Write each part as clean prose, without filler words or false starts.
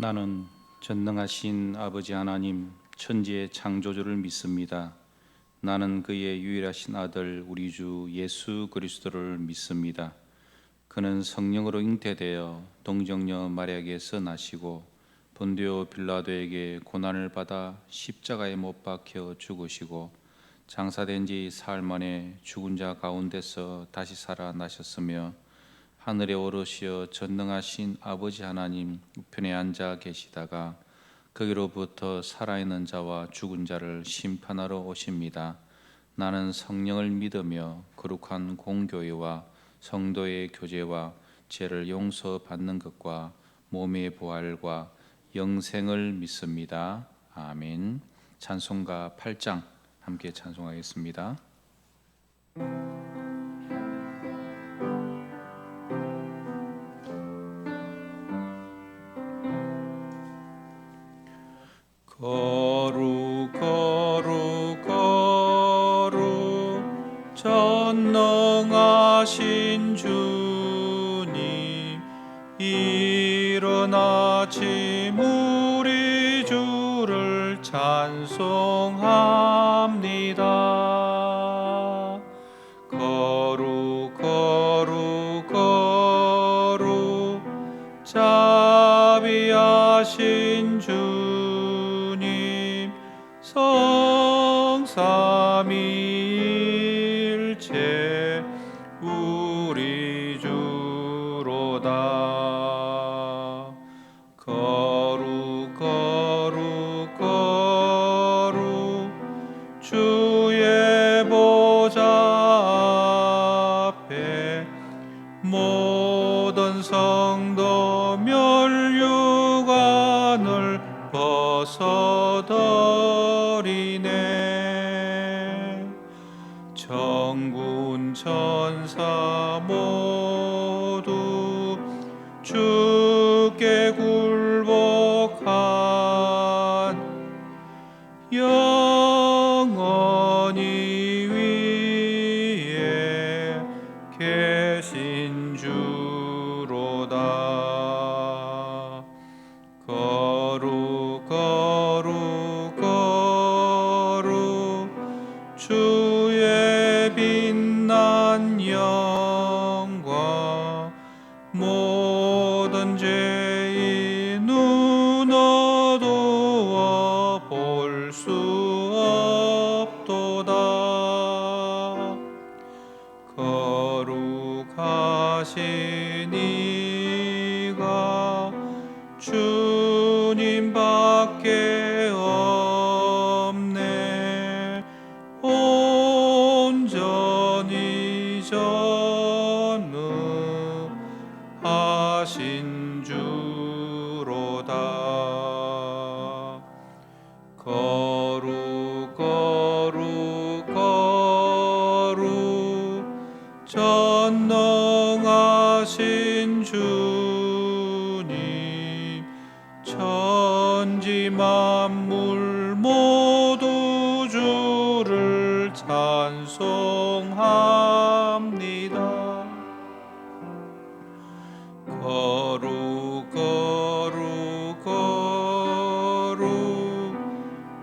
나는 전능하신 아버지 하나님 천지의 창조주를 믿습니다. 나는 그의 유일하신 아들 우리 주 예수 그리스도를 믿습니다. 그는 성령으로 잉태되어 동정녀 마리아에게서 나시고 본디오 빌라도에게 고난을 받아 십자가에 못 박혀 죽으시고 장사된 지 사흘 만에 죽은 자 가운데서 다시 살아나셨으며 하늘에 오르시어 전능하신 아버지 하나님 우편에 앉아 계시다가 거기로부터 살아있는 자와 죽은 자를 심판하러 오십니다. 나는 성령을 믿으며 거룩한 공교회와 성도의 교제와 죄를 용서받는 것과 몸의 부활과 영생을 믿습니다. 아멘. 찬송가 8장 함께 찬송하겠습니다. 거룩 거룩 거룩 전능하신 주님 이른 아침 우리 주를 찬송합니다. 거룩 거룩 거룩 자비하신 주님 성삼위일체 우리 주로다. 거룩 거룩 거룩 주의 보좌 앞에 모든 성도 멸류관을 벗어버리네. 천군 천사 모두 주께 굴복한 영원히 위에 계신 주로다. 거룩 거룩 거룩 주의 빛난 영광 모든 죄인 눈 어두워 볼 수 없도다. 거룩하신 이가 주님밖에 없네. 온전히 전능하신 주로다. 거룩 거룩 거룩 전능하신 주님 천지 만물 모두 주를 찬송합니다. 거룩 거룩 거룩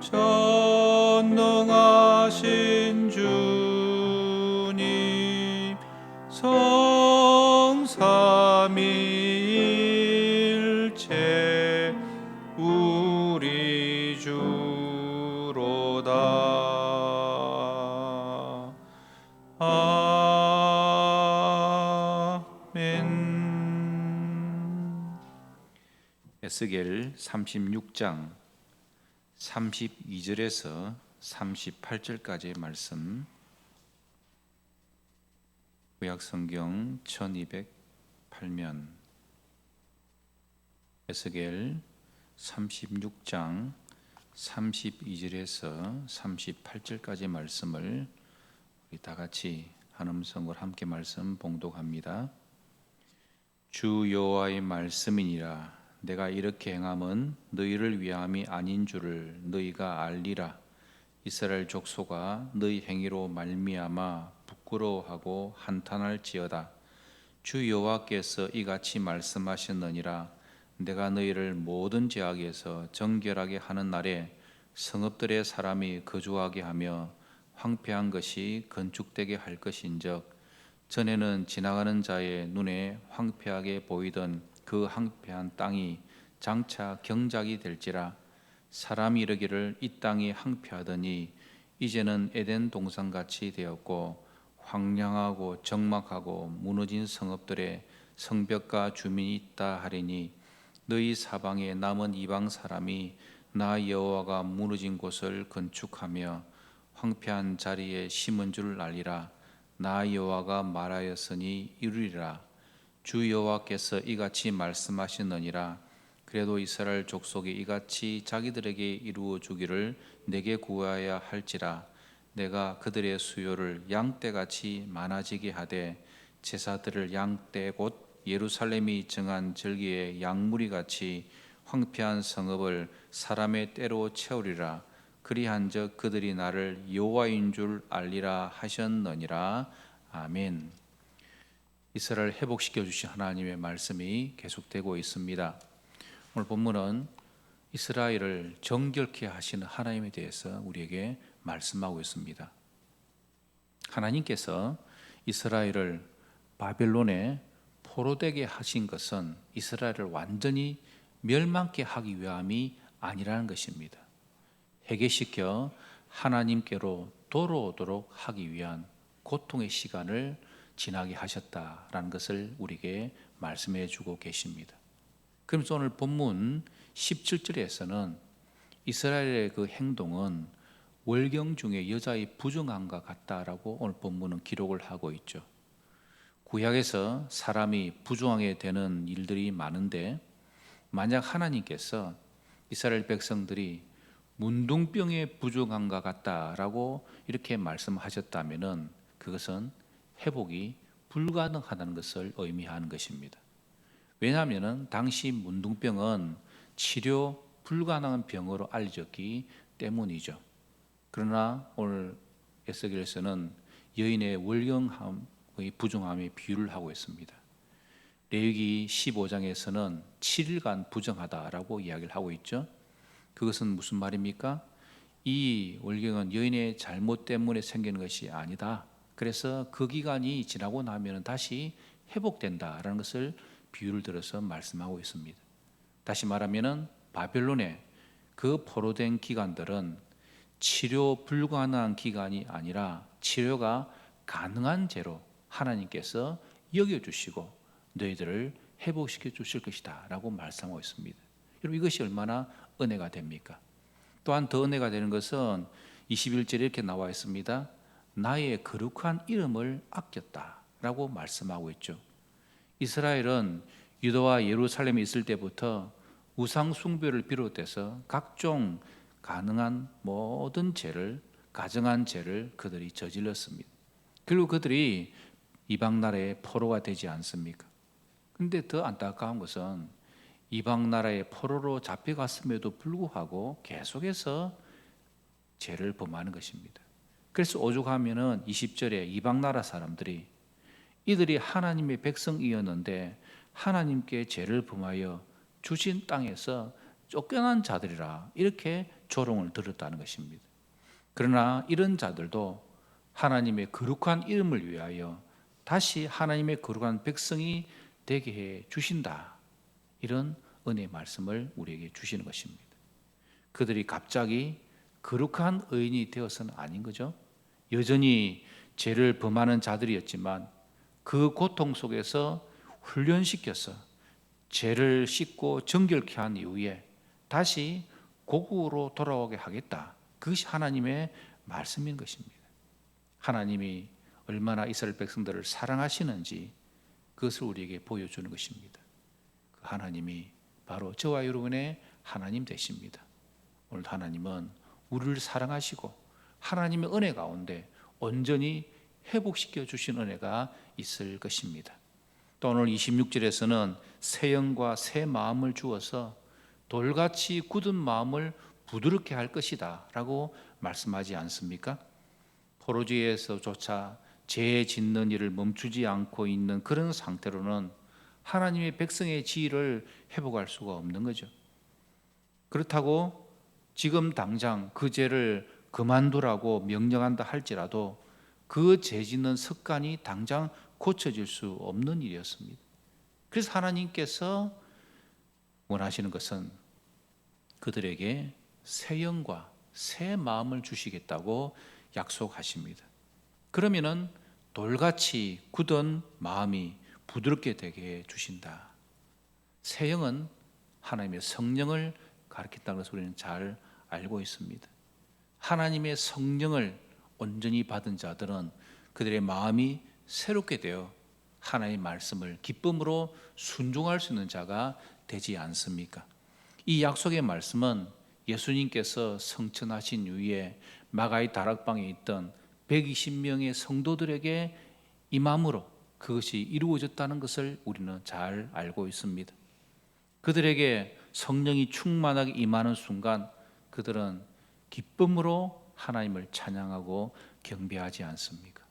전능하신 주님 성삼위일체 우리 주로다. 아멘. 에스겔 36장 32절에서 38절까지의 말씀, 구약성경 1208면 에스겔 36장 32절에서 38절까지 말씀을 우리 다 같이 한 음성으로 함께 말씀 봉독합니다. 주 여호와의 말씀이니라. 내가 이렇게 행함은 너희를 위함이 아닌 줄을 너희가 알리라. 이스라엘 족속아 너희 행위로 말미암아 부끄러워하고 한탄할지어다. 주 여호와께서 이같이 말씀하셨느니라. 내가 너희를 모든 죄악에서 정결하게 하는 날에 성읍들의 사람이 거주하게 하며 황폐한 것이 건축되게 할 것인즉 전에는 지나가는 자의 눈에 황폐하게 보이던 그 황폐한 땅이 장차 경작이 될지라. 사람이 이르기를 이 땅이 황폐하더니 이제는 에덴 동산같이 되었고 황량하고 적막하고 무너진 성읍들에 성벽과 주민이 있다 하리니 너희 사방에 남은 이방 사람이 나 여호와가 무너진 곳을 건축하며 황폐한 자리에 심은 줄 알리라. 나 여호와가 말하였으니 이루리라. 주 여호와께서 이같이 말씀하시느니라. 그래도 이스라엘 족속이 이같이 자기들에게 이루어 주기를 내게 구하여야 할지라. 내가 그들의 수요를 양떼같이 많아지게 하되 제사들을 양떼 곧 예루살렘이 정한 절기의 양무리같이 황폐한 성읍을 사람의 때로 채우리라. 그리한즉 그들이 나를 여호와인 줄 알리라 하셨느니라. 아멘. 이스라엘 회복시켜 주신 하나님의 말씀이 계속되고 있습니다. 오늘 본문은 이스라엘을 정결케 하시는 하나님에 대해서 우리에게 말씀하고 있습니다. 하나님께서 이스라엘을 바벨론에 포로되게 하신 것은 이스라엘을 완전히 멸망케 하기 위함이 아니라는 것입니다. 회개시켜 하나님께로 돌아오도록 하기 위한 고통의 시간을 지나게 하셨다라는 것을 우리에게 말씀해 주고 계십니다. 그러면서 오늘 본문 17절에서는 이스라엘의 그 행동은 월경 중에 여자의 부정함과 같다라고 오늘 본문은 기록을 하고 있죠. 구약에서 사람이 부정하게 되는 일들이 많은데 만약 하나님께서 이스라엘 백성들이 문둥병의 부정함과 같다라고 이렇게 말씀하셨다면은 그것은 회복이 불가능하다는 것을 의미하는 것입니다. 왜냐하면 당시 문둥병은 치료 불가능한 병으로 알려졌기 때문이죠. 그러나 오늘 에스겔에서는 여인의 월경함의 부정함에 비유를 하고 있습니다. 레위기 15장에서는 7일간 부정하다라고 이야기를 하고 있죠. 그것은 무슨 말입니까? 이 월경은 여인의 잘못 때문에 생기는 것이 아니다. 그래서 그 기간이 지나고 나면 다시 회복된다라는 것을 비유를 들어서 말씀하고 있습니다. 다시 말하면 바벨론의 그 포로된 기간들은 치료 불가능한 기간이 아니라 치료가 가능한 죄로 하나님께서 여겨주시고 너희들을 회복시켜 주실 것이다 라고 말씀하고 있습니다. 여러분 이것이 얼마나 은혜가 됩니까? 또한 더 은혜가 되는 것은 21절에 이렇게 나와 있습니다. 나의 거룩한 이름을 아꼈다 라고 말씀하고 있죠. 이스라엘은 유다와 예루살렘에 있을 때부터 우상 숭배를 비롯해서 각종 가능한 모든 죄를, 가정한 죄를 그들이 저질렀습니다. 그리고 그들이 이방 나라의 포로가 되지 않습니까? 그런데 더 안타까운 것은 이방 나라의 포로로 잡혀갔음에도 불구하고 계속해서 죄를 범하는 것입니다. 그래서 오죽하면은 20절에 이방 나라 사람들이 이들이 하나님의 백성이었는데 하나님께 죄를 범하여 주신 땅에서 쫓겨난 자들이라 이렇게 조롱을 들었다는 것입니다. 그러나 이런 자들도 하나님의 거룩한 이름을 위하여 다시 하나님의 거룩한 백성이 되게 해 주신다. 이런 은혜의 말씀을 우리에게 주시는 것입니다. 그들이 갑자기 거룩한 의인이 되어서는 아닌 거죠. 여전히 죄를 범하는 자들이었지만 그 고통 속에서 훈련시켜서 죄를 씻고 정결케 한 이후에 다시 고국으로 돌아오게 하겠다. 그것이 하나님의 말씀인 것입니다. 하나님이 얼마나 이스라엘 백성들을 사랑하시는지 그것을 우리에게 보여주는 것입니다. 그 하나님이 바로 저와 여러분의 하나님 되십니다. 오늘 하나님은 우리를 사랑하시고 하나님의 은혜 가운데 온전히 회복시켜 주신 은혜가 있을 것입니다. 또 오늘 26절에서는 새 영과 새 마음을 주어서 돌같이 굳은 마음을 부드럽게 할 것이다 라고 말씀하지 않습니까? 포로지에서조차 죄 짓는 일을 멈추지 않고 있는 그런 상태로는 하나님의 백성의 지위를 회복할 수가 없는 거죠. 그렇다고 지금 당장 그 죄를 그만두라고 명령한다 할지라도 그 죄 짓는 습관이 당장 고쳐질 수 없는 일이었습니다. 그래서 하나님께서 원하시는 것은 그들에게 새 영과 새 마음을 주시겠다고 약속하십니다. 그러면은 돌같이 굳은 마음이 부드럽게 되게 해주신다. 새 영은 하나님의 성령을 가르친다는 것을 우리는 잘 알고 있습니다. 하나님의 성령을 온전히 받은 자들은 그들의 마음이 새롭게 되어 하나님의 말씀을 기쁨으로 순종할 수 있는 자가 되지 않습니까? 이 약속의 말씀은 예수님께서 성천하신 이후에 마가의 다락방에 있던 120명의 성도들에게 임함으로 그것이 이루어졌다는 것을 우리는 잘 알고 있습니다. 그들에게 성령이 충만하게 임하는 순간 그들은 기쁨으로 하나님을 찬양하고 경배하지 않습니까?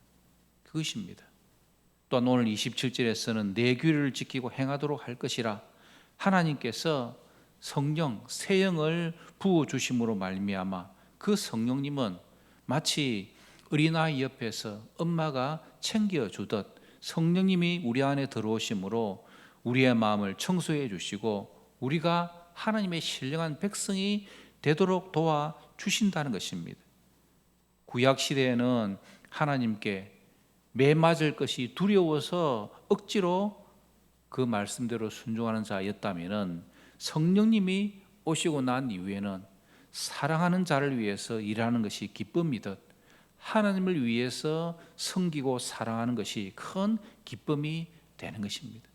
그것입니다. 또한 오늘 27절에서는 내 규례를 지키고 행하도록 할 것이라 하나님께서 성령, 새 영을 부어주심으로 말미암아 그 성령님은 마치 어린아이 옆에서 엄마가 챙겨주듯 성령님이 우리 안에 들어오심으로 우리의 마음을 청소해 주시고 우리가 하나님의 신령한 백성이 되도록 도와주신다는 것입니다. 구약시대에는 하나님께 매 맞을 것이 두려워서 억지로 그 말씀대로 순종하는 자였다면 성령님이 오시고 난 이후에는 사랑하는 자를 위해서 일하는 것이 기쁨이듯 하나님을 위해서 섬기고 사랑하는 것이 큰 기쁨이 되는 것입니다.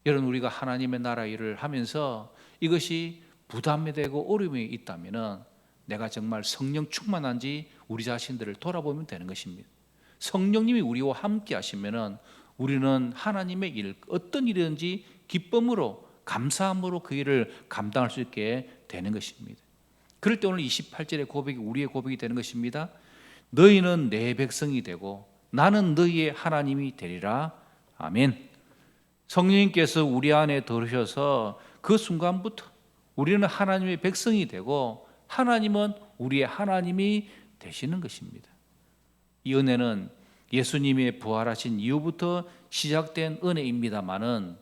여러분, 우리가 하나님의 나라 일을 하면서 이것이 부담이 되고 어려움이 있다면 내가 정말 성령 충만한지 우리 자신들을 돌아보면 되는 것입니다. 성령님이 우리와 함께 하시면 우리는 하나님의 일, 어떤 일이든지 기쁨으로 감사함으로 그 일을 감당할 수 있게 되는 것입니다. 그럴 때 오늘 28절의 고백이 우리의 고백이 되는 것입니다. 너희는 내 백성이 되고 나는 너희의 하나님이 되리라. 아멘. 성령님께서 우리 안에 들으셔서 그 순간부터 우리는 하나님의 백성이 되고 하나님은 우리의 하나님이 되시는 것입니다. 이 은혜는 예수님의 부활하신 이후부터 시작된 은혜입니다마는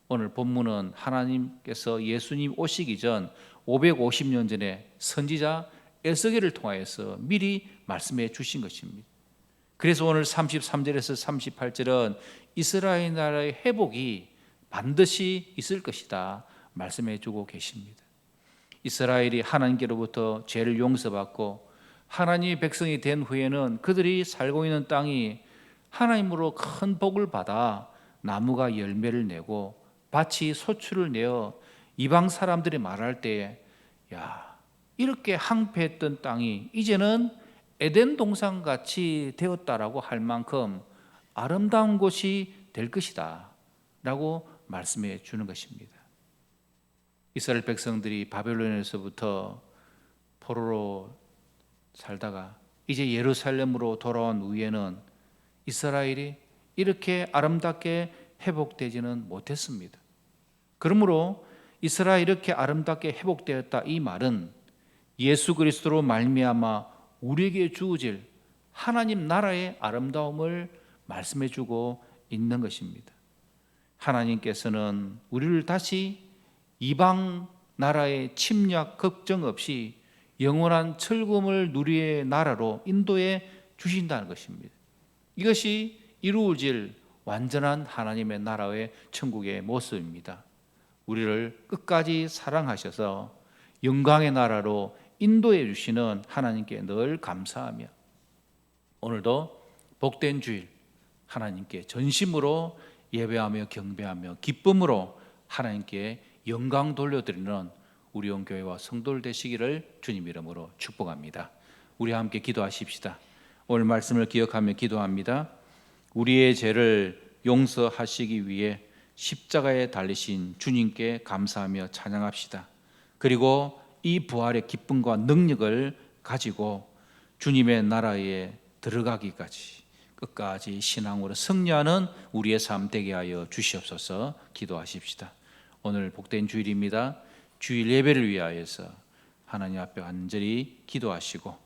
오늘 본문은 하나님께서 예수님 오시기 전 550년 전에 선지자 에스겔을 통하여서 미리 말씀해 주신 것입니다. 그래서 오늘 33절에서 38절은 이스라엘 나라의 회복이 반드시 있을 것이다 말씀해 주고 계십니다. 이스라엘이 하나님께로부터 죄를 용서받고 하나님의 백성이 된 후에는 그들이 살고 있는 땅이 하나님으로 큰 복을 받아 나무가 열매를 내고 밭이 소출을 내어 이방 사람들이 말할 때에 야, 이렇게 황폐했던 땅이 이제는 에덴 동산같이 되었다라고 할 만큼 아름다운 곳이 될 것이다 라고 말씀해 주는 것입니다. 이스라엘 백성들이 바벨론에서부터 포로로 살다가 이제 예루살렘으로 돌아온 후에는 이스라엘이 이렇게 아름답게 회복되지는 못했습니다. 그러므로 이스라엘이 이렇게 아름답게 회복되었다 이 말은 예수 그리스도로 말미암아 우리에게 주어질 하나님 나라의 아름다움을 말씀해 주고 있는 것입니다. 하나님께서는 우리를 다시 이방 나라의 침략 걱정 없이 영원한 즐거움을 누리의 나라로 인도해 주신다는 것입니다. 이것이 이루어질 완전한 하나님의 나라의 천국의 모습입니다. 우리를 끝까지 사랑하셔서 영광의 나라로 인도해 주시는 하나님께 늘 감사하며 오늘도 복된 주일 하나님께 전심으로 예배하며 경배하며 기쁨으로 하나님께 영광 돌려드리는 우리 온 교회와 성도들 되시기를 주님 이름으로 축복합니다. 우리 함께 기도하십시다. 오늘 말씀을 기억하며 기도합니다. 우리의 죄를 용서하시기 위해 십자가에 달리신 주님께 감사하며 찬양합시다. 그리고 이 부활의 기쁨과 능력을 가지고 주님의 나라에 들어가기까지 끝까지 신앙으로 승리하는 우리의 삶 되게 하여 주시옵소서. 기도하십시다. 오늘 복된 주일입니다. 주일 예배를 위하여서 하나님 앞에 간절히 기도하시고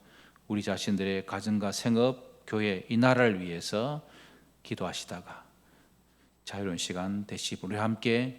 우리 자신들의 가정과 생업, 교회, 이 나라를 위해서 기도하시다가 자유로운 시간 되시고 우리 함께